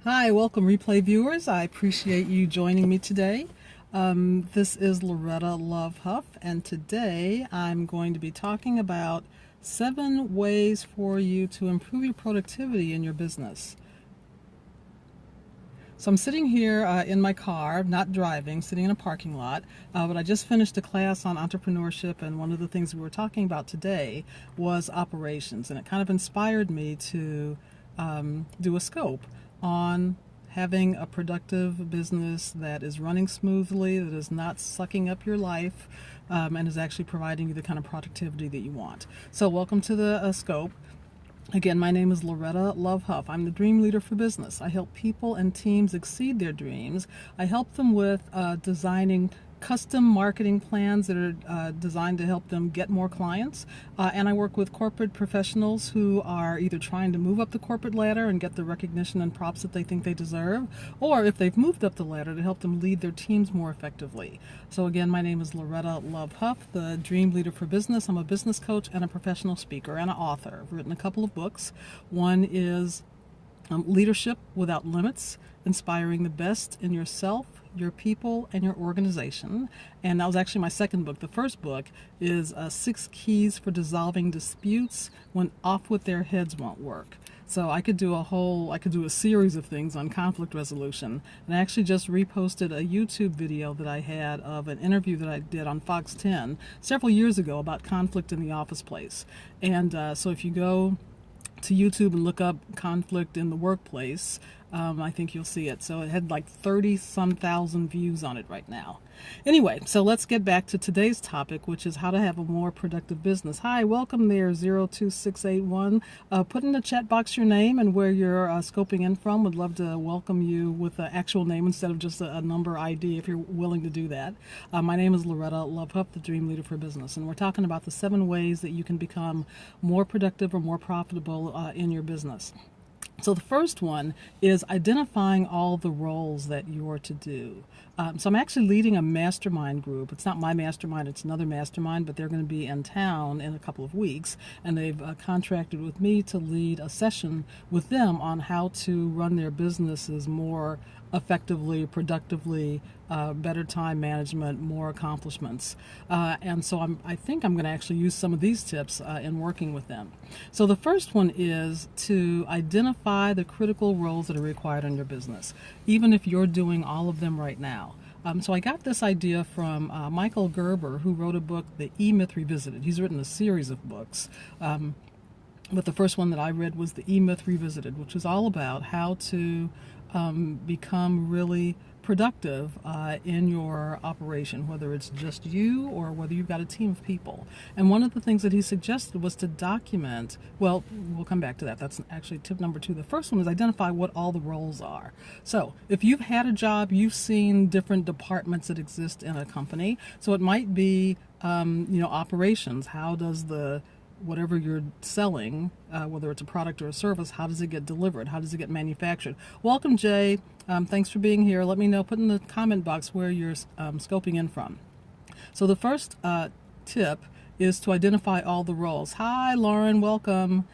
Hi, welcome replay viewers. I appreciate you joining me today. This is Loretta Love Huff, and today I'm going to be talking about 7 ways for you to improve your productivity in your business. So I'm sitting here in my car, not driving, sitting in a parking lot, but I just finished a class on entrepreneurship, and one of the things we were talking about today was operations, and it kind of inspired me to do a scope on having a productive business that is running smoothly, that is not sucking up your life, and is actually providing you the kind of productivity that you want. So welcome to the scope. Again, my name is Loretta Love Huff. I'm the dream leader for business. I help people and teams exceed their dreams. I help them with designing custom marketing plans that are designed to help them get more clients. And I work with corporate professionals who are either trying to move up the corporate ladder and get the recognition and props that they think they deserve, or if they've moved up the ladder, to help them lead their teams more effectively. So again, my name is Loretta Love Huff, the dream leader for business. I'm a business coach and a professional speaker and an author. I've written a couple of books. One is Leadership Without Limits, Inspiring the Best in Yourself, Your People, and Your Organization. And that was actually my second book. The first book is 6 Keys for Dissolving Disputes When Off With Their Heads Won't Work. So I could do a series of things on conflict resolution. And I actually just reposted a YouTube video that I had of an interview that I did on Fox 10 several years ago about conflict in the office place. And so if you go to YouTube and look up conflict in the workplace, I think you'll see it. So it had like 30-some thousand views on it right now. Anyway, so let's get back to today's topic, which is how to have a more productive business. Hi, welcome there, 02681. Put in the chat box your name and where you're scoping in from. Would love to welcome you with an actual name instead of just a number ID if you're willing to do that. My name is Loretta Love Huff, the Dream Leader for Business, and we're talking about the 7 ways that you can become more productive or more profitable in your business. So the first one is identifying all the roles that you're to do. So I'm actually leading a mastermind group. It's not my mastermind, it's another mastermind, but they're going to be in town in a couple of weeks, and they've contracted with me to lead a session with them on how to run their businesses more effectively, productively, better time management, more accomplishments. And so I think I'm going to actually use some of these tips in working with them. So the first one is to identify the critical roles that are required in your business, even if you're doing all of them right now. So I got this idea from Michael Gerber, who wrote a book, The E-Myth Revisited. He's written a series of books. But the first one that I read was The E-Myth Revisited, which is all about how to become really productive in your operation, whether it's just you or whether you've got a team of people. And one of the things that he suggested was to document, well, we'll come back to that. That's actually tip number 2. The first one is identify what all the roles are. So if you've had a job, you've seen different departments that exist in a company. So it might be, operations. How does whatever you're selling, whether it's a product or a service, how does it get delivered? How does it get manufactured? Welcome, Jay. Thanks for being here. Let me know, put in the comment box where you're scoping in from. So the first tip is to identify all the roles. Hi, Lauren, welcome.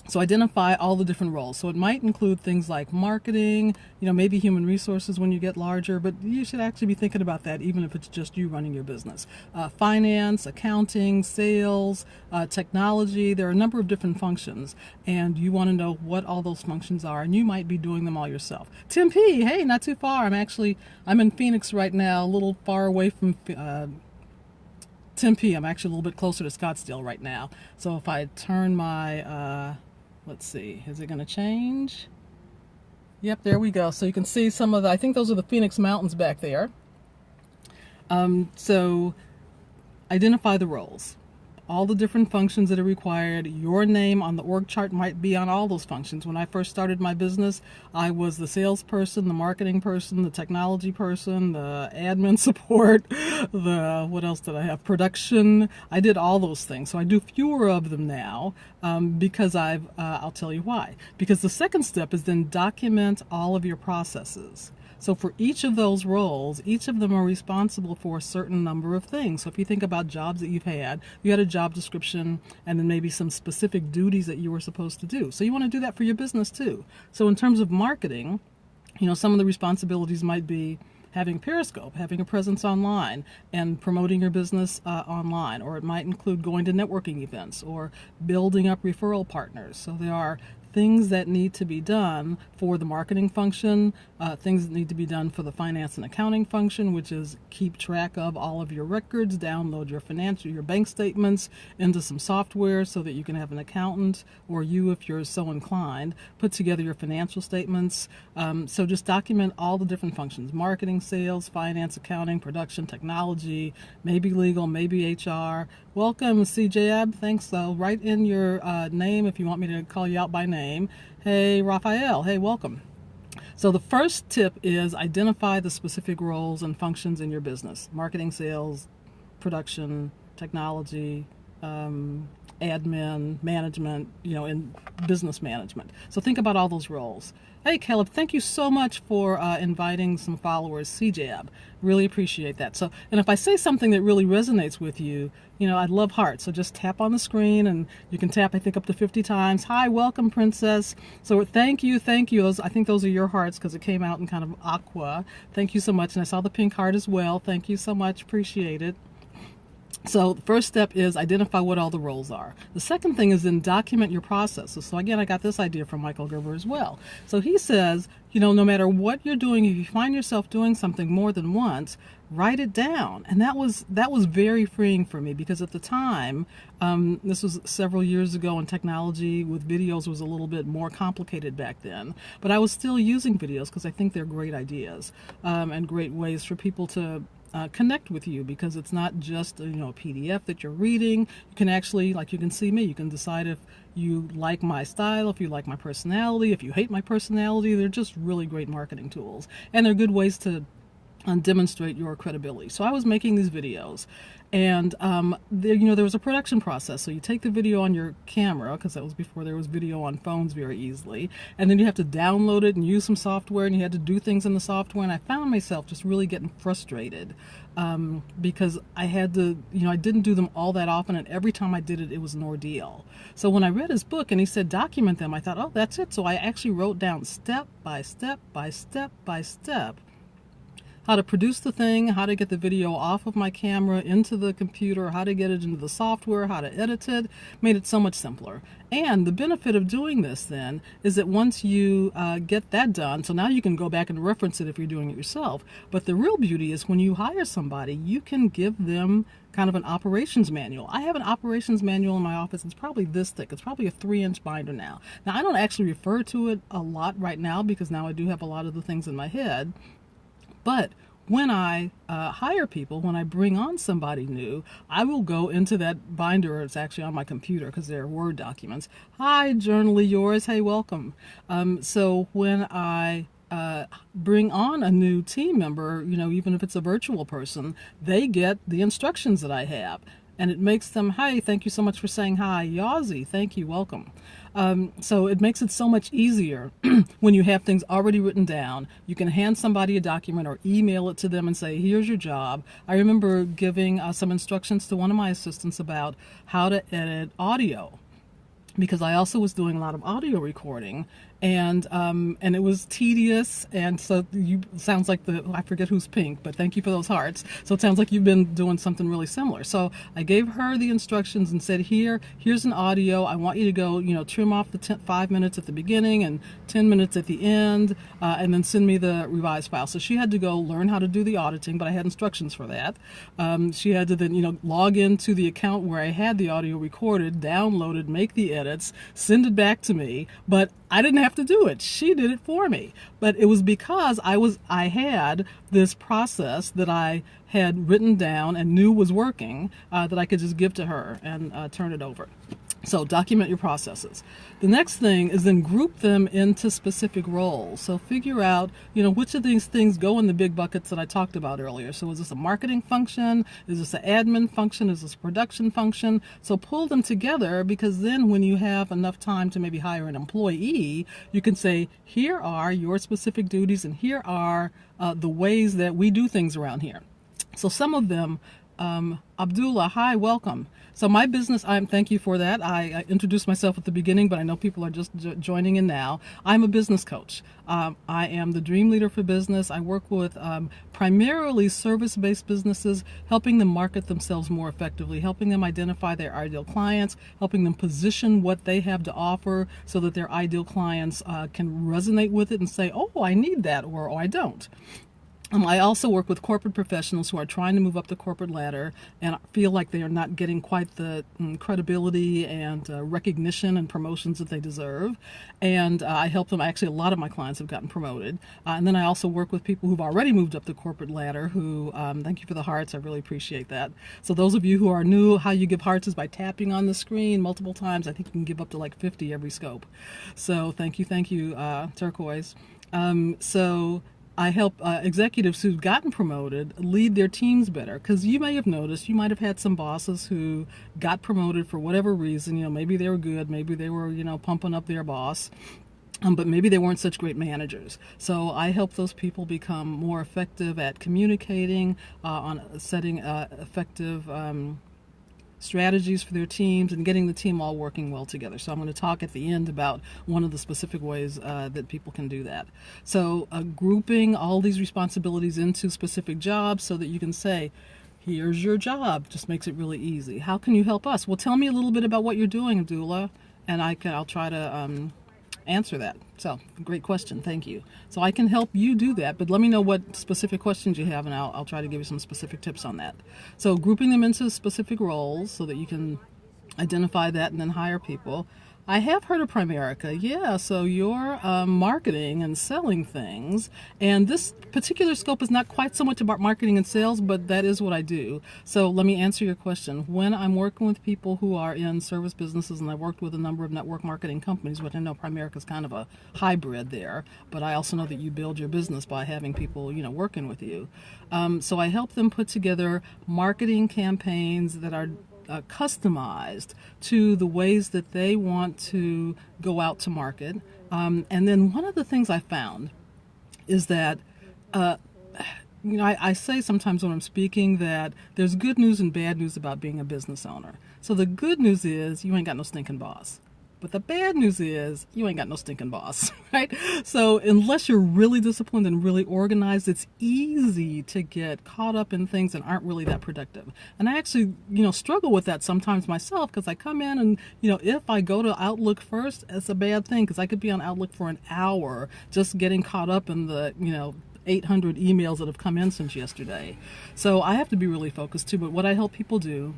So identify all the different roles. So it might include things like marketing, maybe human resources when you get larger, but you should actually be thinking about that even if it's just you running your business. Finance, accounting, sales, technology, there are a number of different functions, and you want to know what all those functions are, and you might be doing them all yourself. Tim P, hey, not too far. I'm in Phoenix right now, a little far away from Tempe. I'm actually a little bit closer to Scottsdale right now. So if I turn my, let's see, is it going to change? Yep, there we go. So you can see some of I think those are the Phoenix Mountains back there. So identify the roles. All the different functions that are required. Your name on the org chart might be on all those functions. When I first started my business, I was the salesperson, the marketing person, the technology person, the admin support, what else did I have? Production. I did all those things. So I do fewer of them now because I'll tell you why. Because the second step is then document all of your processes. So for each of those roles, each of them are responsible for a certain number of things. So if you think about jobs that you had a job description and then maybe some specific duties that you were supposed to do. So you want to do that for your business too. So in terms of marketing, some of the responsibilities might be having Periscope, having a presence online, and promoting your business online. Or it might include going to networking events or building up referral partners. So there are things that need to be done for the marketing function, things that need to be done for the finance and accounting function, which is keep track of all of your records, download your bank statements into some software so that you can have an accountant, or you, if you're so inclined, put together your financial statements. So just document all the different functions: marketing, sales, finance, accounting, production, technology, maybe legal, maybe HR. Welcome, CJAB. Thanks. I'll write in your name if you want me to call you out by name. Hey, Raphael. Hey, welcome. So the first tip is identify the specific roles and functions in your business: marketing, sales, production, technology, admin, management, in business management. So think about all those roles. Hey, Caleb, thank you so much for inviting some followers, CJAB. Really appreciate that. So, and if I say something that really resonates with you, I'd love hearts. So just tap on the screen, and you can tap, I think, up to 50 times. Hi, welcome, Princess. So thank you. I think those are your hearts because it came out in kind of aqua. Thank you so much. And I saw the pink heart as well. Thank you so much. Appreciate it. So the first step is identify what all the roles are. The second thing is then document your processes. So again, I got this idea from Michael Gerber as well. So he says, no matter what you're doing, if you find yourself doing something more than once, write it down. And that was very freeing for me, because at the time, this was several years ago, and technology with videos was a little bit more complicated back then. But I was still using videos because I think they're great ideas and great ways for people to connect with you, because it's not just a PDF that you're reading. You can actually, like you can see me, you can decide if you like my style, if you like my personality, if you hate my personality. They're just really great marketing tools, and they're good ways to demonstrate your credibility. So I was making these videos, and there was a production process. So you take the video on your camera, because that was before there was video on phones very easily, and then you have to download it and use some software, and you had to do things in the software. And I found myself just really getting frustrated because I had to, I didn't do them all that often, and every time I did it, it was an ordeal. So when I read his book and he said document them, I thought, oh, that's it. So I actually wrote down step by step by step by step how to produce the thing, how to get the video off of my camera into the computer, how to get it into the software, how to edit it. Made it so much simpler. And the benefit of doing this then is that once you get that done, so now you can go back and reference it if you're doing it yourself. But the real beauty is when you hire somebody, you can give them kind of an operations manual. I have an operations manual in my office. It's probably this thick. It's probably a 3-inch binder now. Now, I don't actually refer to it a lot right now, because now I do have a lot of the things in my head. But when I hire people, when I bring on somebody new, I will go into that binder. It's actually on my computer because they're Word documents. Hi, journally yours. Hey, welcome. So when I bring on a new team member, even if it's a virtual person, they get the instructions that I have. And it makes them, hi, thank you so much for saying hi. Yazi, thank you, welcome. So it makes it so much easier when you have things already written down. You can hand somebody a document or email it to them and say, here's your job. I remember giving some instructions to one of my assistants about how to edit audio, because I also was doing a lot of audio recording, and it was tedious. And so sounds like I forget who's pink, but thank you for those hearts. So it sounds like you've been doing something really similar. So I gave her the instructions and said, here's an audio. I want you to go, trim off the 5 minutes at the beginning and 10 minutes at the end, and then send me the revised file. So she had to go learn how to do the auditing, but I had instructions for that. She had to then, log into the account where I had the audio recorded, download it, make the edits, send it back to me. But I didn't have to do it. She did it for me. But it was because I had this process that I had written down and knew was working, that I could just give to her and turn it over. So document your processes. The next thing is then group them into specific roles. So figure out, which of these things go in the big buckets that I talked about earlier. So is this a marketing function? Is this an admin function? Is this a production function? So pull them together, because then when you have enough time to maybe hire an employee, you can say, here are your specific duties and here are the ways that we do things around here. So some of them, Abdullah, hi, welcome. So my business, thank you for that. I introduced myself at the beginning, but I know people are just joining in now. I'm a business coach. I am the dream leader for business. I work with primarily service-based businesses, helping them market themselves more effectively, helping them identify their ideal clients, helping them position what they have to offer so that their ideal clients can resonate with it and say, oh, I need that, or oh, I don't. I also work with corporate professionals who are trying to move up the corporate ladder and feel like they are not getting quite the credibility and recognition and promotions that they deserve. And I help them. Actually, a lot of my clients have gotten promoted. And then I also work with people who've already moved up the corporate ladder who, thank you for the hearts. I really appreciate that. So those of you who are new, how you give hearts is by tapping on the screen multiple times. I think you can give up to like 50 every scope. So thank you, Turquoise. So I help executives who've gotten promoted lead their teams better, because you may have noticed, you might have had some bosses who got promoted for whatever reason. Maybe they were good, maybe they were, pumping up their boss, but maybe they weren't such great managers. So I help those people become more effective at communicating, on setting effective strategies for their teams and getting the team all working well together. So I'm going to talk at the end about one of the specific ways that people can do that. So grouping all these responsibilities into specific jobs so that you can say, here's your job, just makes it really easy. How can you help us? Well, tell me a little bit about what you're doing, Abdullah, and I'll try to answer that. So great question, thank you. So I can help you do that, but let me know what specific questions you have and I'll try to give you some specific tips on that. So grouping them into specific roles so that you can identify that and then hire people. I have heard of Primerica. Yeah, so you're marketing and selling things. And this particular scope is not quite so much about marketing and sales, but that is what I do. So let me answer your question. When I'm working with people who are in service businesses, and I've worked with a number of network marketing companies, which I know Primerica is kind of a hybrid there, but I also know that you build your business by having people, working with you. So I help them put together marketing campaigns that are customized to the ways that they want to go out to market. And then one of the things I found is that, I say sometimes when I'm speaking that there's good news and bad news about being a business owner. So the good news is you ain't got no stinking boss. But the bad news is you ain't got no stinking boss, right? So unless you're really disciplined and really organized, it's easy to get caught up in things that aren't really that productive. And I actually, struggle with that sometimes myself, because I come in and, if I go to Outlook first, it's a bad thing, because I could be on Outlook for an hour just getting caught up in the, 800 emails that have come in since yesterday. So I have to be really focused too. But what I help people do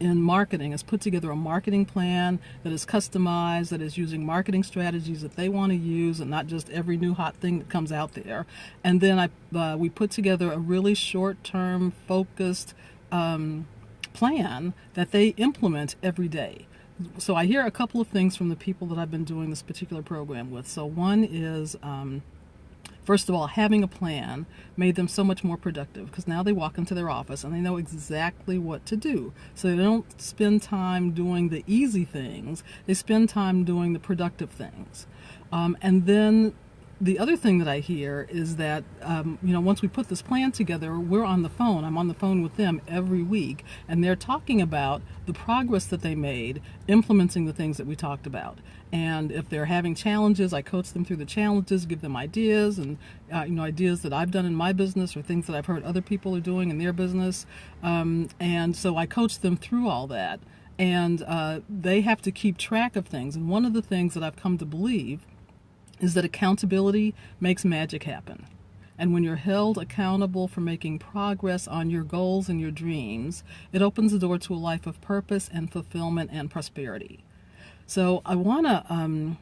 in marketing is put together a marketing plan that is customized, that is using marketing strategies that they want to use and not just every new hot thing that comes out there. And then we put together a really short-term focused plan that they implement every day. So I hear a couple of things from the people that I've been doing this particular program with. So one is, first of all, having a plan made them so much more productive, because now they walk into their office and they know exactly what to do. So they don't spend time doing the easy things, they spend time doing the productive things. And then the other thing that I hear is that, once we put this plan together, we're on the phone. I'm on the phone with them every week, and they're talking about the progress that they made implementing the things that we talked about. And if they're having challenges, I coach them through the challenges, give them ideas, and ideas that I've done in my business or things that I've heard other people are doing in their business. And so I coach them through all that. And they have to keep track of things. And one of the things that I've come to believe is that accountability makes magic happen. And when you're held accountable for making progress on your goals and your dreams, it opens the door to a life of purpose and fulfillment and prosperity. So I want to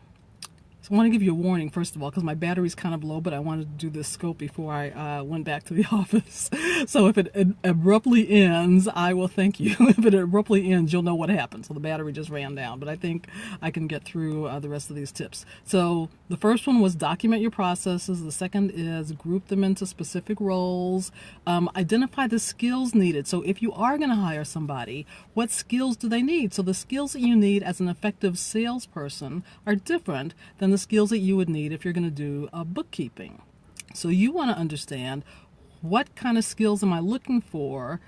So I want to give you a warning, first of all, because my battery's kind of low, but I wanted to do this scope before I went back to the office. So if it abruptly ends, I will thank you. If it abruptly ends, you'll know what happened. So the battery just ran down, but I think I can get through the rest of these tips. So the first one was document your processes. The second is group them into specific roles. Identify the skills needed. So if you are going to hire somebody, what skills do they need? So the skills that you need as an effective salesperson are different than the skills that you would need if you're going to do bookkeeping. So you want to understand, what kind of skills am I looking for?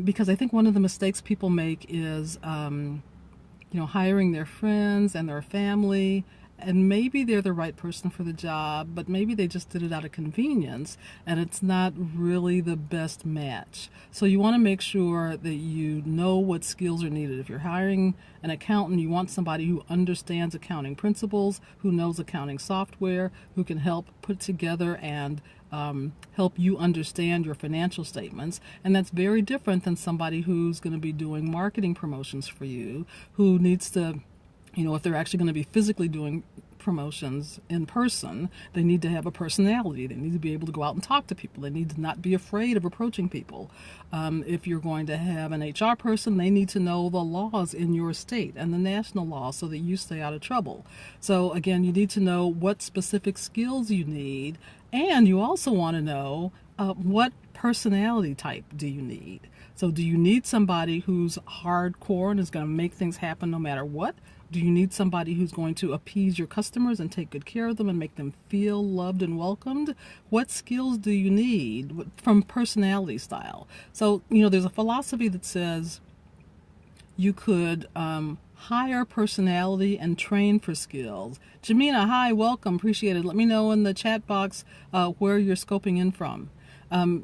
Because I think one of the mistakes people make is, hiring their friends and their family, and maybe they're the right person for the job, but maybe they just did it out of convenience, and it's not really the best match. So you want to make sure that you know what skills are needed. If you're hiring an accountant, you want somebody who understands accounting principles, who knows accounting software, who can help put together and help you understand your financial statements. And that's very different than somebody who's going to be doing marketing promotions for you, who needs to, if they're actually going to be physically doing promotions in person, they need to have a personality. They need to be able to go out and talk to people. They need to not be afraid of approaching people. If you're going to have an HR person, they need to know the laws in your state and the national laws so that you stay out of trouble. So again, you need to know what specific skills you need, and you also want to know what personality type do you need. So do you need somebody who's hardcore and is going to make things happen no matter what? Do you need somebody who's going to appease your customers and take good care of them and make them feel loved and welcomed? What skills do you need from personality style? So, there's a philosophy that says you could hire personality and train for skills. Jamina, hi, welcome, appreciate it. Let me know in the chat box where you're scoping in from.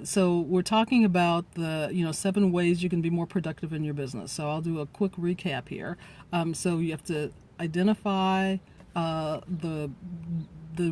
So we're talking about the 7 ways you can be more productive in your business. So I'll do a quick recap here. So you have to identify the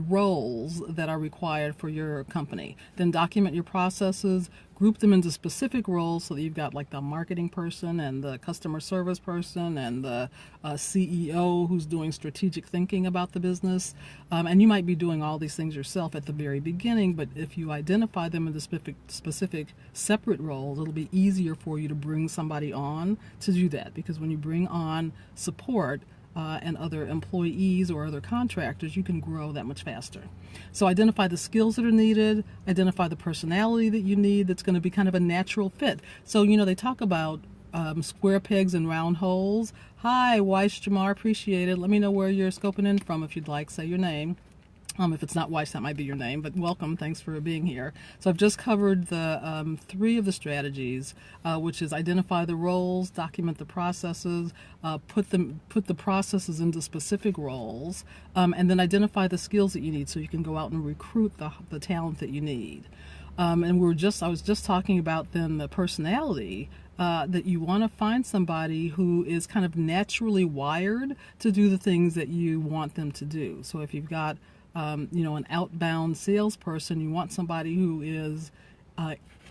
roles that are required for your company. Then document your processes, group them into specific roles so that you've got like the marketing person and the customer service person and the CEO who's doing strategic thinking about the business. And you might be doing all these things yourself at the very beginning, but if you identify them into specific separate roles, it'll be easier for you to bring somebody on to do that, because when you bring on support, and other employees or other contractors, you can grow that much faster. So identify the skills that are needed, identify the personality that you need that's going to be kind of a natural fit. So, they talk about square pegs and round holes. Hi, Weiss Jamar, appreciate it. Let me know where you're scoping in from if you'd like, say your name. If it's not Weiss, that might be your name, but welcome. Thanks for being here. So I've just covered the 3 of the strategies, which is identify the roles, document the processes, put the processes into specific roles, and then identify the skills that you need so you can go out and recruit the talent that you need. And I was just talking about then the personality, that you want to find somebody who is kind of naturally wired to do the things that you want them to do. So if you've got an outbound salesperson, you want somebody who is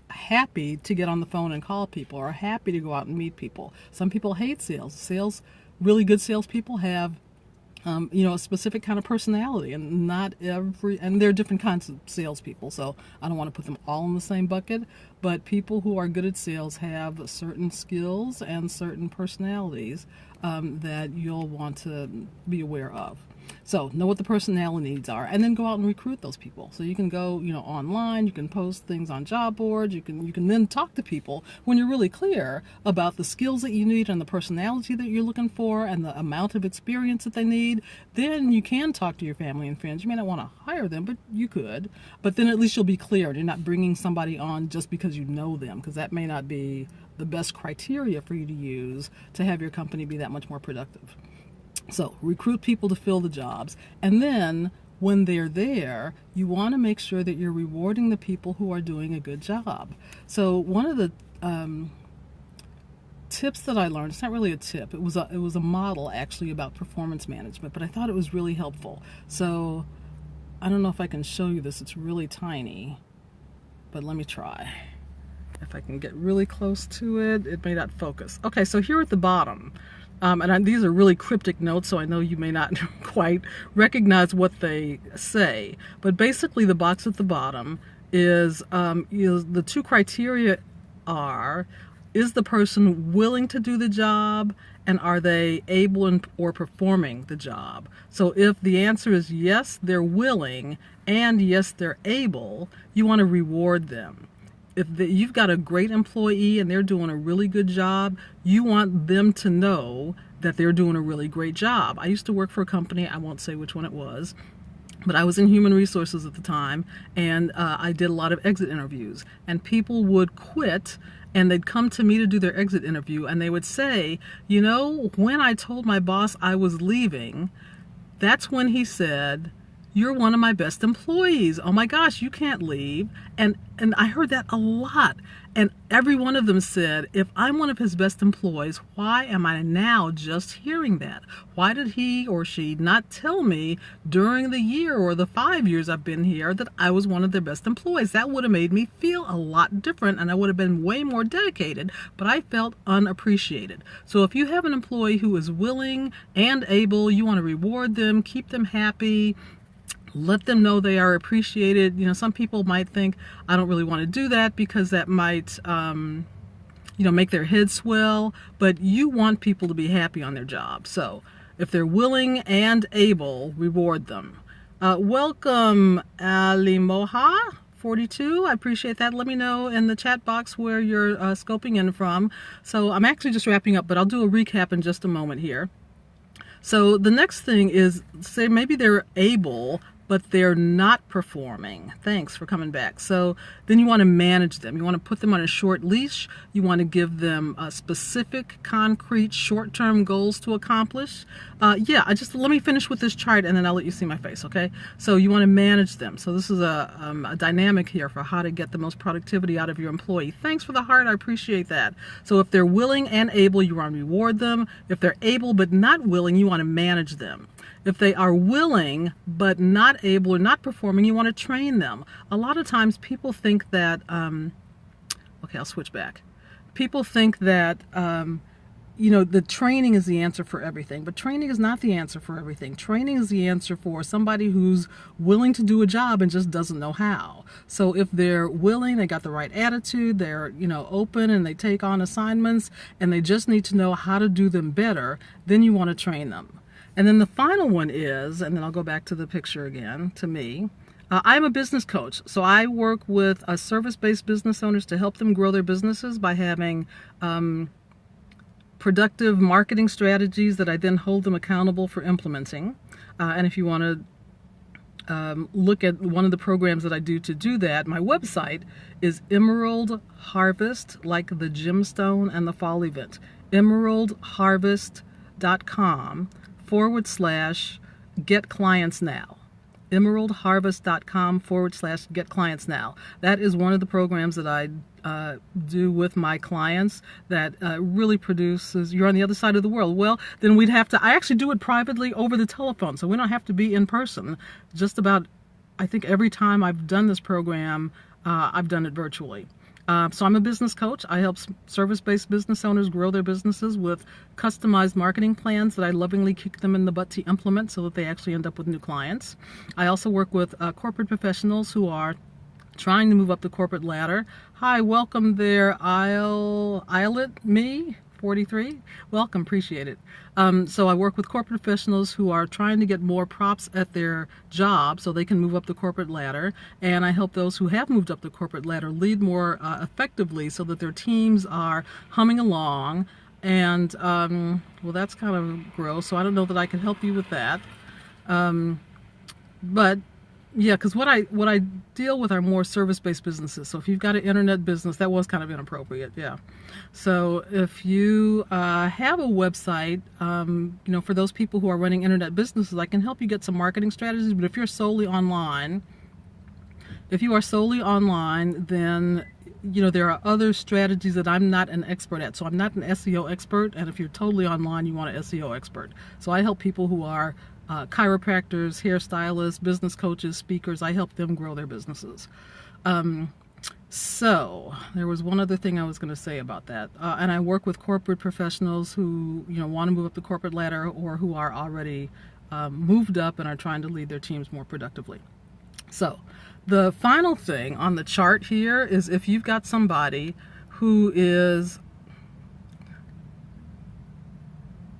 happy to get on the phone and call people, or happy to go out and meet people. Some people hate sales. Really good salespeople have a specific kind of personality, and and there are different kinds of salespeople, so I don't want to put them all in the same bucket, but people who are good at sales have certain skills and certain personalities that you'll want to be aware of. So know what the personality needs are, and then go out and recruit those people. So you can go, online, you can post things on job boards, you can then talk to people when you're really clear about the skills that you need and the personality that you're looking for and the amount of experience that they need. Then you can talk to your family and friends. You may not want to hire them, but you could. But then at least you'll be clear. You're not bringing somebody on just because you know them, because that may not be the best criteria for you to use to have your company be that much more productive. So recruit people to fill the jobs, and then when they're there, you want to make sure that you're rewarding the people who are doing a good job. So one of the tips that I learned, it's not really a tip, it was a model actually about performance management, but I thought it was really helpful. So I don't know if I can show you this, it's really tiny, but let me try. If I can get really close to it, it may not focus. Okay, so here at the bottom, These are really cryptic notes, so I know you may not quite recognize what they say. But basically, the box at the bottom is the two criteria are: is the person willing to do the job, and are they able or performing the job? So if the answer is yes, they're willing, and yes, they're able, you want to reward them. If you've got a great employee and they're doing a really good job, you want them to know that they're doing a really great job. I used to work for a company, I won't say which one it was, but I was in human resources at the time, and I did a lot of exit interviews. And people would quit, and they'd come to me to do their exit interview, and they would say, you know, when I told my boss I was leaving, that's when he said, "You're one of my best employees. Oh my gosh, you can't leave." And I heard that a lot. And every one of them said, if I'm one of his best employees, why am I now just hearing that? Why did he or she not tell me during the year or the 5 years I've been here that I was one of their best employees? That would have made me feel a lot different, and I would have been way more dedicated, but I felt unappreciated. So if you have an employee who is willing and able, you want to reward them, keep them happy, let them know they are appreciated. You know, some people might think, I don't really want to do that because that might, make their head swell, but you want people to be happy on their job. So if they're willing and able, reward them. Welcome, Alimoha 42. I appreciate that. Let me know in the chat box where you're scoping in from. So I'm actually just wrapping up, but I'll do a recap in just a moment here. So the next thing is, say maybe they're able, but they're not performing. Thanks for coming back. So then you want to manage them. You want to put them on a short leash. You want to give them specific, concrete, short-term goals to accomplish. Let me finish with this chart, and then I'll let you see my face, okay? So you want to manage them. So this is a dynamic here for how to get the most productivity out of your employee. Thanks for the heart. I appreciate that. So if they're willing and able, you want to reward them. If they're able but not willing, you want to manage them. If they are willing but not able or not performing, you want to train them. A lot of times people think that, I'll switch back. People think that, the training is the answer for everything, but training is not the answer for everything. Training is the answer for somebody who's willing to do a job and just doesn't know how. So if they're willing, they got the right attitude, they're, open and they take on assignments and they just need to know how to do them better, then you want to train them. And then the final one is, and then I'll go back to the picture again, to me, I'm a business coach. So I work with service-based business owners to help them grow their businesses by having productive marketing strategies that I then hold them accountable for implementing. And if you want to look at one of the programs that I do to do that, my website is Emerald Harvest, like the gemstone and the fall event, emeraldharvest.com/get clients now. emeraldharvest.com/get clients now. That is one of the programs that I do with my clients that really produces. You're on the other side of the world. Well, then we'd have to, I actually do it privately over the telephone, so we don't have to be in person. Just about, I think every time I've done this program, I've done it virtually. So I'm a business coach. I help service-based business owners grow their businesses with customized marketing plans that I lovingly kick them in the butt to implement so that they actually end up with new clients. I also work with corporate professionals who are trying to move up the corporate ladder. Hi, welcome there, Me 43. Welcome, appreciate it. So I work with corporate professionals who are trying to get more props at their job so they can move up the corporate ladder, and I help those who have moved up the corporate ladder lead more effectively so that their teams are humming along. And that's kind of gross, so I don't know that I can help you with that. But yeah, because what I deal with are more service-based businesses. So if you've got an internet business, that was kind of inappropriate, yeah. So if you have a website, for those people who are running internet businesses, I can help you get some marketing strategies. But if you're solely online, then there are other strategies that I'm not an expert at. So I'm not an SEO expert, and if you're totally online, you want an SEO expert. So I help people who are chiropractors, hairstylists, business coaches, speakers. I help them grow their businesses. So there was one other thing I was going to say about that, and I work with corporate professionals who want to move up the corporate ladder or who are already moved up and are trying to lead their teams more productively. So the final thing on the chart here is if you've got somebody who is,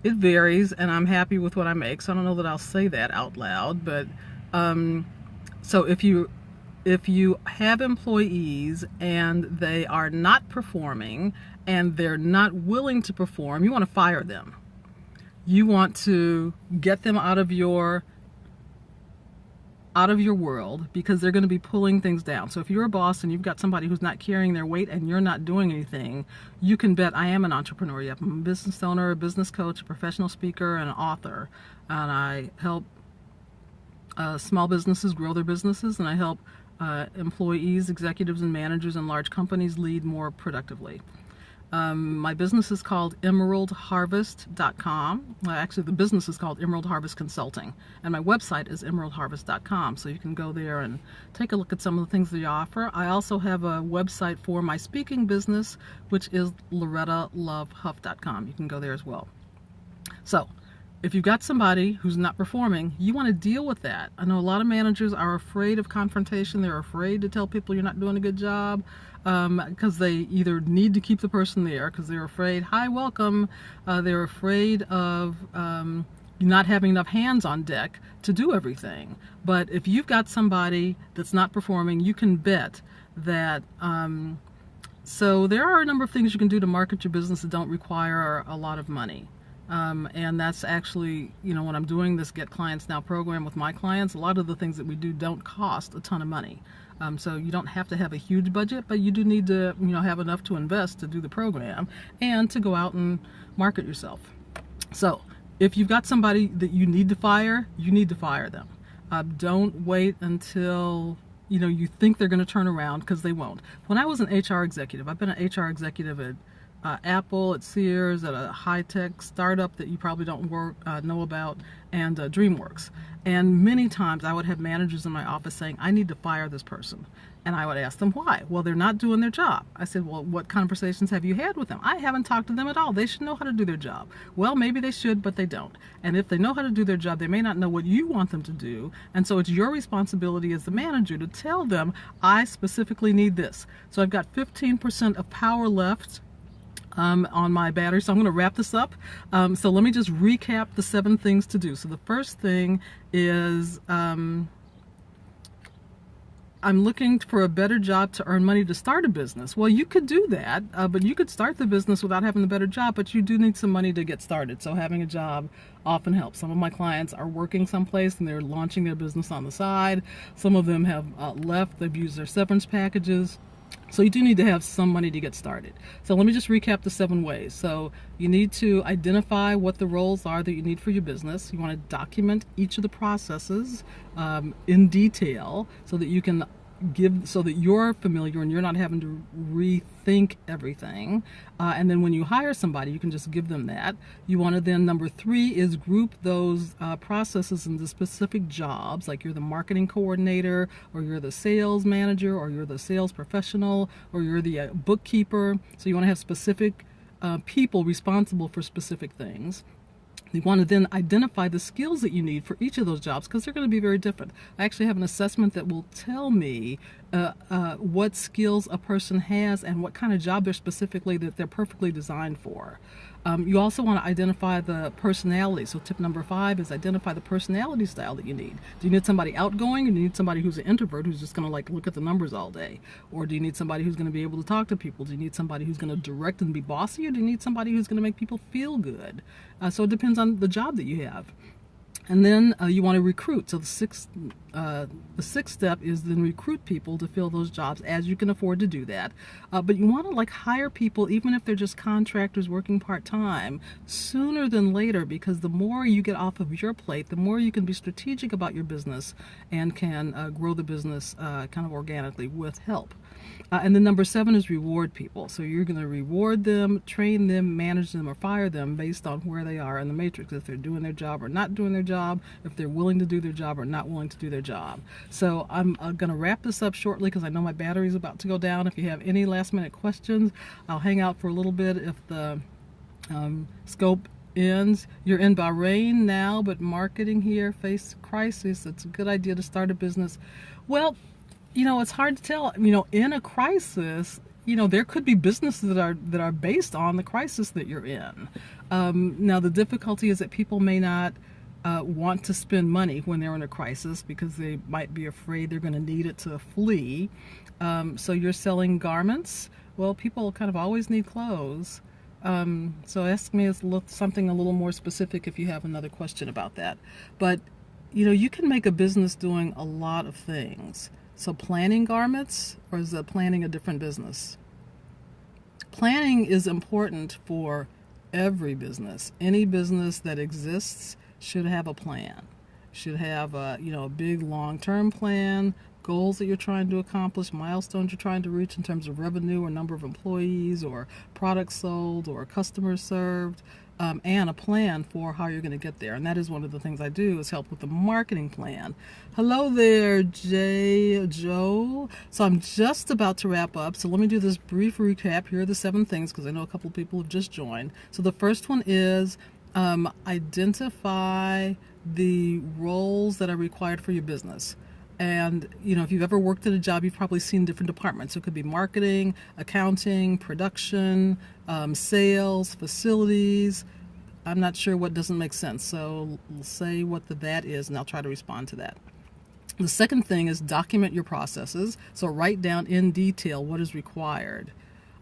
it varies, and I'm happy with what I make, so I don't know that I'll say that out loud, but so if you have employees and they are not performing and they're not willing to perform, you want to fire them. You want to get them out of your world, because they're going to be pulling things down. So if you're a boss and you've got somebody who's not carrying their weight and you're not doing anything, you can bet I am an entrepreneur. Yep, I'm a business owner, a business coach, a professional speaker, and an author. And I help small businesses grow their businesses, and I help employees, executives, and managers in large companies lead more productively. My business is called emeraldharvest.com. Actually, the business is called Emerald Harvest Consulting, and my website is emeraldharvest.com, so you can go there and take a look at some of the things that you offer. I also have a website for my speaking business, which is LorettaLoveHuff.com. You can go there as well. So if you've got somebody who's not performing, you want to deal with that. I know a lot of managers are afraid of confrontation. They're afraid to tell people you're not doing a good job, because they either need to keep the person there because they're afraid, hi, welcome. They're afraid of not having enough hands on deck to do everything. But if you've got somebody that's not performing, you can bet that so there are a number of things you can do to market your business that don't require a lot of money. And that's actually, when I'm doing this Get Clients Now program with my clients, a lot of the things that we do don't cost a ton of money. So you don't have to have a huge budget, but you do need to, have enough to invest to do the program and to go out and market yourself. So if you've got somebody that you need to fire, you need to fire them. Don't wait until you think they're going to turn around, because they won't. When I was an HR executive, I've been an HR executive at Apple, at Sears, at a high-tech startup that you probably don't know about, and DreamWorks. And many times I would have managers in my office saying, I need to fire this person. And I would ask them why. Well, they're not doing their job. I said, well, what conversations have you had with them? I haven't talked to them at all. They should know how to do their job. Well, maybe they should, but they don't. And if they know how to do their job, they may not know what you want them to do. And so it's your responsibility as the manager to tell them, I specifically need this. So I've got 15% of power left on my battery, so I'm going to wrap this up. So let me just recap the 7 things to do. So the first thing is I'm looking for a better job to earn money to start a business. Well, you could do that, but you could start the business without having a better job, but you do need some money to get started. So having a job often helps. Some of my clients are working someplace and they're launching their business on the side. Some of them have left, they've used their severance packages. So you do need to have some money to get started. So let me just recap the 7 ways. So you need to identify what the roles are that you need for your business. You want to document each of the processes in detail so that you can so that you're familiar and you're not having to rethink everything. And then when you hire somebody, you can just give them that. You want to then, number 3 is group those processes into specific jobs, like you're the marketing coordinator, or you're the sales manager, or you're the sales professional, or you're the bookkeeper. So you want to have specific people responsible for specific things. You want to then identify the skills that you need for each of those jobs, because they're going to be very different. I actually have an assessment that will tell me what skills a person has and what kind of job they're perfectly designed for. You also want to identify the personality. So tip number 5 is identify the personality style that you need. Do you need somebody outgoing, or do you need somebody who's an introvert who's just going to look at the numbers all day? Or do you need somebody who's going to be able to talk to people? Do you need somebody who's going to direct and be bossy, or do you need somebody who's going to make people feel good? So it depends on the job that you have. And then you want to recruit. So the sixth step is then recruit people to fill those jobs as you can afford to do that. But you want to hire people, even if they're just contractors working part-time, sooner than later, because the more you get off of your plate, the more you can be strategic about your business and can grow the business kind of organically with help. And then number 7 is reward people. So you're going to reward them, train them, manage them, or fire them based on where they are in the matrix, if they're doing their job or not doing their job, job, if they're willing to do their job or not willing to do their job. So I'm going to wrap this up shortly because I know my battery is about to go down. If you have any last minute questions, I'll hang out for a little bit if the scope ends. You're in Bahrain now, but marketing here face crisis. It's a good idea to start a business. Well, it's hard to tell. In a crisis, there could be businesses that are based on the crisis that you're in. Now, the difficulty is that people may not want to spend money when they're in a crisis because they might be afraid they're going to need it to flee. So you're selling garments. Well, people kind of always need clothes. So ask me something a little more specific if you have another question about that. But, you can make a business doing a lot of things. So planning garments, or is it planning a different business? Planning is important for every business. Any business that exists should have a plan. Should have a big long-term plan, goals that you're trying to accomplish, milestones you're trying to reach in terms of revenue or number of employees or products sold or customers served, and a plan for how you're going to get there. And that is one of the things I do, is help with the marketing plan. Hello there, Joe. So I'm just about to wrap up. So let me do this brief recap. Here are the 7 things because I know a couple of people have just joined. So the first one is identify the roles that are required for your business. And, if you've ever worked at a job, you've probably seen different departments. So it could be marketing, accounting, production, sales, facilities. I'm not sure what doesn't make sense. So say what that is, and I'll try to respond to that. The second thing is document your processes. So write down in detail what is required.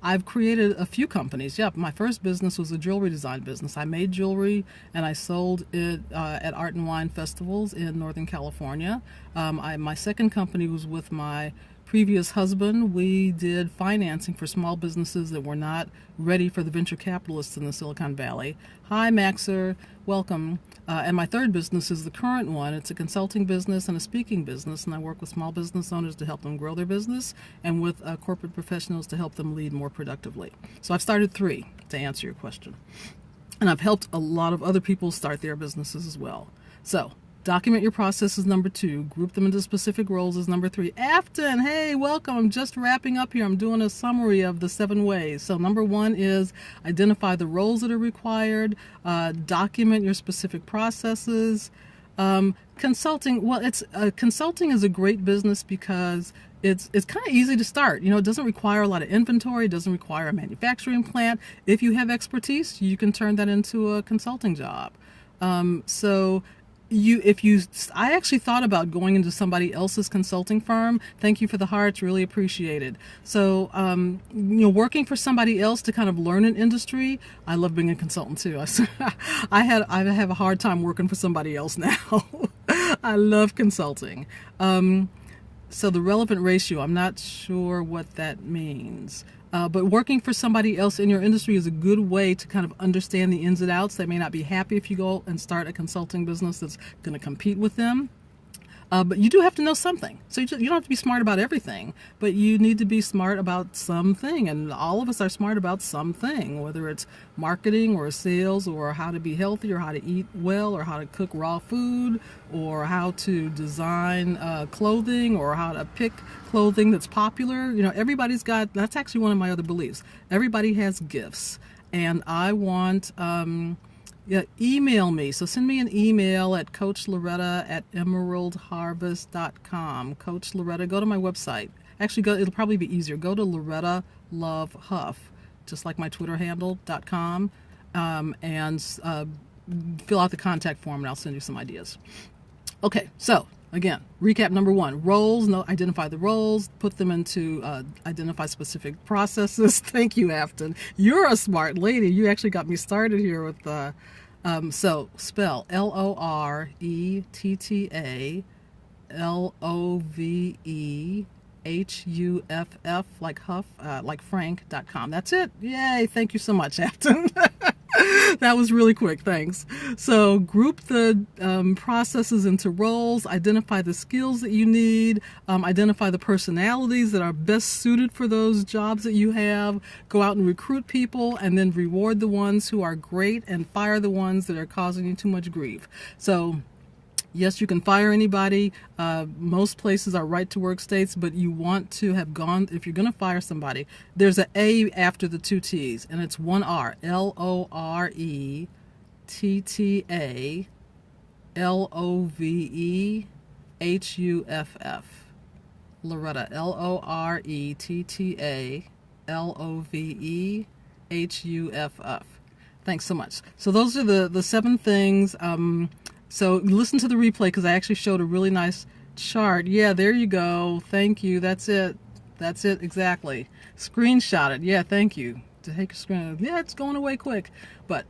I've created a few companies. Yeah, my first business was a jewelry design business. I made jewelry and I sold it at art and wine festivals in Northern California. My second company was with my previous husband. We did financing for small businesses that were not ready for the venture capitalists in the Silicon Valley. Hi, Maxer. Welcome. And my third business is the current one. It's a consulting business and a speaking business, and I work with small business owners to help them grow their business and with corporate professionals to help them lead more productively. So I've started 3 to answer your question. And I've helped a lot of other people start their businesses as well. So document your processes, number 2. Group them into specific roles is number 3. Afton, hey, welcome. I'm just wrapping up here. I'm doing a summary of the 7 ways. So number 1 is identify the roles that are required. Document your specific processes. Consulting, well, consulting is a great business because it's kind of easy to start. It doesn't require a lot of inventory. It doesn't require a manufacturing plant. If you have expertise, you can turn that into a consulting job. I actually thought about going into somebody else's consulting firm. Thank you for the hearts, really appreciate it. So, working for somebody else to kind of learn an industry, I love being a consultant too. I have a hard time working for somebody else now. I love consulting. So the relevant ratio, I'm not sure what that means. But working for somebody else in your industry is a good way to kind of understand the ins and outs. They may not be happy if you go and start a consulting business that's going to compete with them. But you do have to know something. So you don't have to be smart about everything, but you need to be smart about something. And all of us are smart about something, whether it's marketing or sales or how to be healthy or how to eat well or how to cook raw food or how to design clothing or how to pick clothing that's popular. Everybody's got, that's actually one of my other beliefs. Everybody has gifts. And I want... email me. So send me an email at coachloretta@emeraldharvest.com. Coach Loretta, go to my website. Actually, it'll probably be easier. Go to LorettaLoveHuff, just like my Twitter handle.com, and fill out the contact form and I'll send you some ideas. Okay, so again, recap number 1, roles, identify the roles, put them into identify specific processes. Thank you, Afton. You're a smart lady. You actually got me started here with, so spell LorettaLoveHuff, like Huff, like Frank.com. That's it. Yay. Thank you so much, Afton. That was really quick, thanks. So group the processes into roles, identify the skills that you need, identify the personalities that are best suited for those jobs that you have, go out and recruit people, and then reward the ones who are great and fire the ones that are causing you too much grief. So Yes, you can fire anybody. Most places are right to work states, but you want to have gone, if you're going to fire somebody, there's an A after the two T's, and it's one R. LorettaLoveHuff. Loretta, LorettaLoveHuff. Thanks so much. So those are the 7 things. So listen to the replay because I actually showed a really nice chart. Yeah, there you go. Thank you. That's it. That's it exactly. Screenshot it. Yeah, thank you. To take a screen. Yeah, it's going away quick. But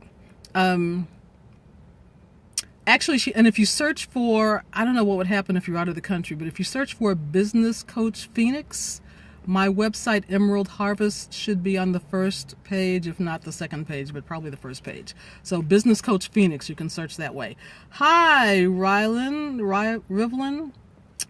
actually, and if you search for, I don't know what would happen if you're out of the country, but if you search for Business Coach Phoenix, my website, Emerald Harvest, should be on the first page, if not the second page, but probably the first page. So Business Coach Phoenix, you can search that way. Hi, Rivlin.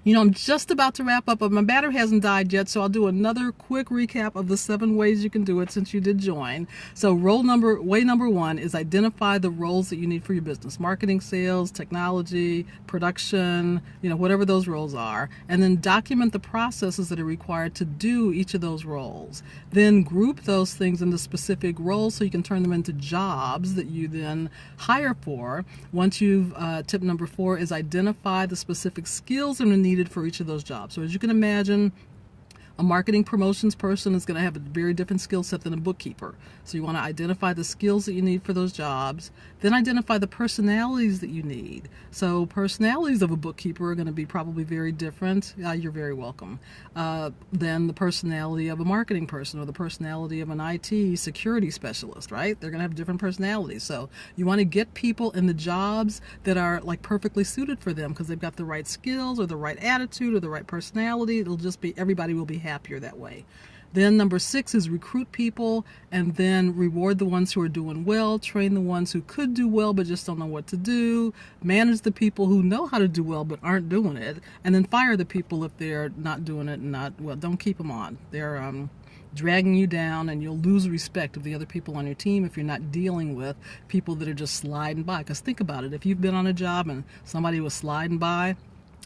You know, I'm just about to wrap up, but my battery hasn't died yet, so I'll do another quick recap of the 7 ways you can do it since you did join. So way number 1 is identify the roles that you need for your business. Marketing, sales, technology, production, you know, whatever those roles are. And then document the processes that are required to do each of those roles. Then group those things into specific roles so you can turn them into jobs that you then hire for. Once you've, tip number 4 is identify the specific skills that are needed for each of those jobs. So as you can imagine, a marketing promotions person is going to have a very different skill set than a bookkeeper. So you want to identify the skills that you need for those jobs, then identify the personalities that you need. So personalities of a bookkeeper are going to be probably very different. You're very welcome. Than the personality of a marketing person or the personality of an IT security specialist, right? They're going to have different personalities. So you want to get people in the jobs that are like perfectly suited for them because they've got the right skills or the right attitude or the right personality. It'll just be, everybody will be happier that way. Then number 6 is recruit people and then reward the ones who are doing well, train the ones who could do well but just don't know what to do, manage the people who know how to do well but aren't doing it, and then fire the people if they're not doing it and not, well, don't keep them on. They're dragging you down and you'll lose respect of the other people on your team if you're not dealing with people that are just sliding by. Because think about it, if you've been on a job and somebody was sliding by,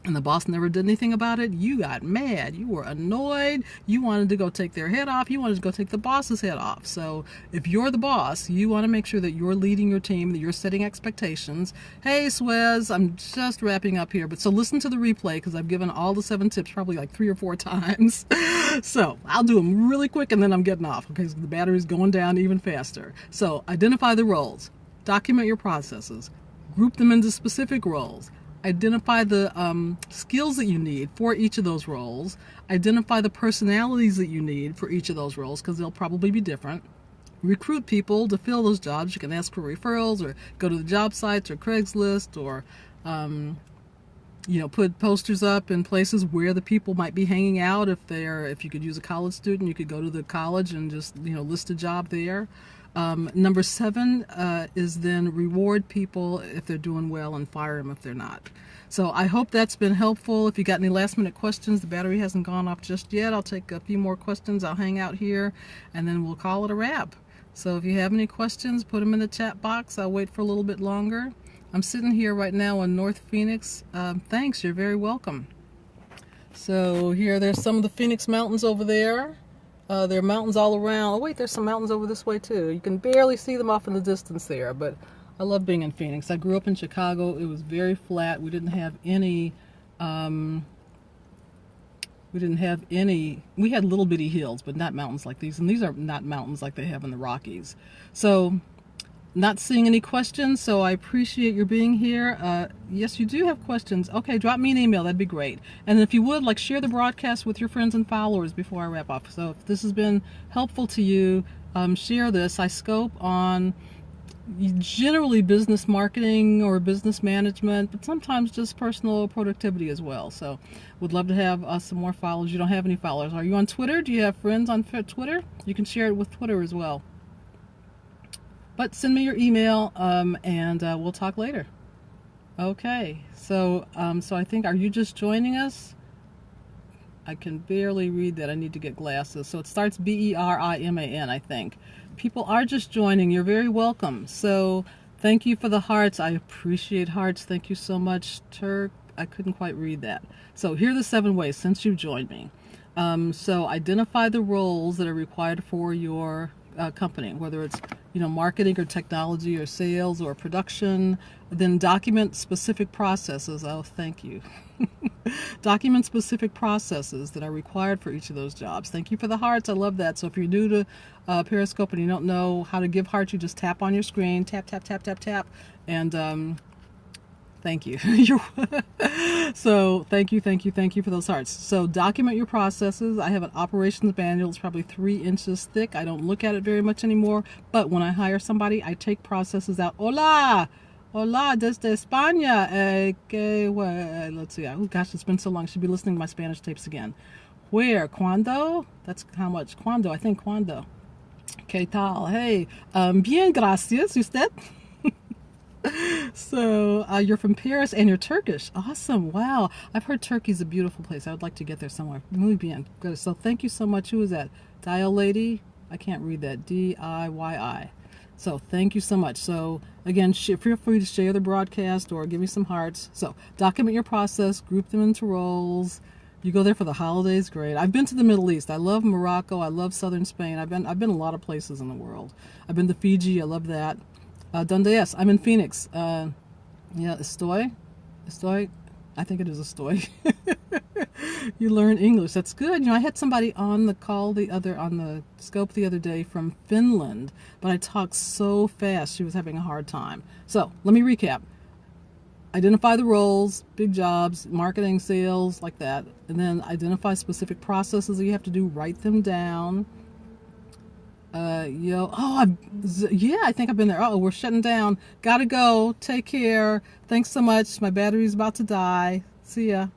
and the boss never did anything about it, you got mad, you were annoyed, you wanted to go take their head off, you wanted to go take the boss's head off. So if you're the boss, you want to make sure that you're leading your team, that you're setting expectations. Hey, Swez, I'm just wrapping up here, but so listen to the replay because I've given all the 7 tips probably like 3 or 4 times. So I'll do them really quick and then I'm getting off because the battery's going down even faster. So identify the roles, document your processes, group them into specific roles, identify the skills that you need for each of those roles, identify the personalities that you need for each of those roles because they'll probably be different, recruit people to fill those jobs. You can ask for referrals or go to the job sites or Craigslist or you know, put posters up in places where the people might be hanging out. If you could use a college student, you could go to the college and just, you know, list a job there. Number 7 is then reward people if they're doing well and fire them if they're not. So I hope that's been helpful. If you got any last minute questions, the battery hasn't gone off just yet. I'll take a few more questions. I'll hang out here and then we'll call it a wrap. So if you have any questions, put them in the chat box. I'll wait for a little bit longer. I'm sitting here right now in North Phoenix. Thanks, you're very welcome. So there's some of the Phoenix Mountains over there. There are mountains all around. Oh wait, there's some mountains over this way too. You can barely see them off in the distance there, but I love being in Phoenix. I grew up in Chicago. It was very flat. We didn't have any, we had little bitty hills, but not mountains like these. And these are not mountains like they have in the Rockies. So not seeing any questions, so I appreciate your being here. Yes, you do have questions. Okay, drop me an email. That'd be great. And if you would, like, share the broadcast with your friends and followers before I wrap up. So if this has been helpful to you, share this. I scope on generally business marketing or business management, but sometimes just personal productivity as well. So would love to have some more followers. You don't have any followers. Are you on Twitter? Do you have friends on Twitter? You can share it with Twitter as well. But send me your email and we'll talk later. Okay, so I think, are you just joining us? I can barely read that. I need to get glasses. So it starts BERIMAN, I think. People are just joining. You're very welcome. So Thank you for the hearts. I appreciate hearts. Thank you so much, Turk. I couldn't quite read that. So here are the 7 ways since you've joined me. So identify the roles that are required for your company, whether it's marketing or technology or sales or production. Then document specific processes. Oh, thank you. Document specific processes that are required for each of those jobs. Thank you for the hearts. I love that. So if you're new to Periscope and you don't know how to give hearts, you just tap on your screen, tap, tap, tap, tap, tap, and thank you. So thank you for those hearts. So document your processes. I have an operations manual. It's probably 3 inches thick. I don't look at it very much anymore, but when I hire somebody, I take processes out. Hola, desde España. Let's see. Oh gosh, it's been so long. I should be listening to my Spanish tapes again. Where? Cuando? That's how much? Cuando? I think cuando. ¿Qué tal? Hey, bien, gracias. ¿Usted? So you're from Paris and you're Turkish. Awesome. Wow. I've heard Turkey's a beautiful place. I would like to get there somewhere. Muy bien. Good. So thank you so much. Who is that? Dial Lady? I can't read that. DIYI. So thank you so much. So again, feel free to share the broadcast or give me some hearts. So document your process, group them into roles. You go there for the holidays, great. I've been to the Middle East. I love Morocco. I love southern Spain. I've been a lot of places in the world. I've been to Fiji. I love that. Donde es? I'm in Phoenix. Yeah, estoy. I think it is estoy. You learn English. That's good. I had somebody on the call on the scope the other day from Finland, but I talked so fast she was having a hard time. So let me recap. Identify the roles, big jobs, marketing, sales, like that, and then identify specific processes that you have to do. Write them down. I think I've been there. Oh, we're shutting down. Gotta go. Take care. Thanks so much. My battery's about to die. See ya.